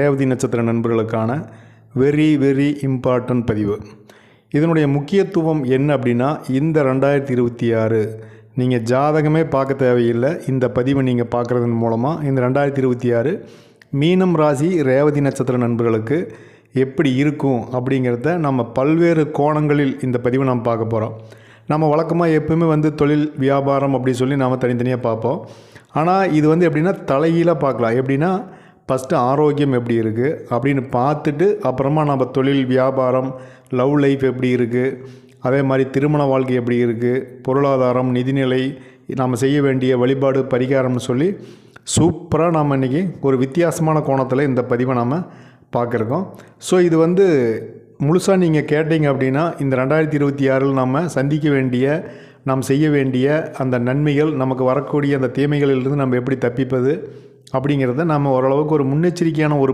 ரேவதி நட்சத்திர நண்பர்களுக்கான very important பதிவு. இதனுடைய முக்கியத்துவம் என்ன அப்படின்னா, இந்த 2026 நீங்கள் ஜாதகமே பார்க்க தேவையில்லை. இந்த பதிவை நீங்கள் பார்க்குறதன் மூலமாக இந்த 2026 மீனம் ராசி ரேவதி நட்சத்திர நண்பர்களுக்கு எப்படி இருக்கும் அப்படிங்கிறத நம்ம பல்வேறு கோணங்களில் இந்த பதிவை நாம் பார்க்க போகிறோம். நம்ம வழக்கமாக எப்பவுமே தொழில் வியாபாரம் அப்படி சொல்லி நாம் தனித்தனியாக பார்ப்போம். ஆனால் இது எப்படின்னா தலைகீழாக பார்க்கலாம். எப்படின்னா ஃபஸ்ட்டு ஆரோக்கியம் எப்படி இருக்குது அப்படின்னு பார்த்துட்டு அப்புறமா நம்ம தொழில் வியாபாரம் லவ் லைஃப் எப்படி இருக்குது, அதே மாதிரி திருமண வாழ்க்கை எப்படி இருக்குது, பொருளாதாரம் நிதிநிலை, நாம் செய்ய வேண்டிய வழிபாடு பரிகாரம்னு சொல்லி சூப்பராக நாம் இன்றைக்கி ஒரு வித்தியாசமான கோணத்தில் இந்த பதிவை நாம் பார்க்குறோம். ஸோ இது முழுசாக நீங்கள் கேட்டீங்க அப்படின்னா இந்த 2026 நம்ம சந்திக்க வேண்டிய, நாம் செய்ய வேண்டிய அந்த நன்மைகள், நமக்கு வரக்கூடிய அந்த தீமைகளிலிருந்து நம்ம எப்படி தப்பிப்பது அப்படிங்கிறத நம்ம ஓரளவுக்கு ஒரு முன்னெச்சரிக்கையான ஒரு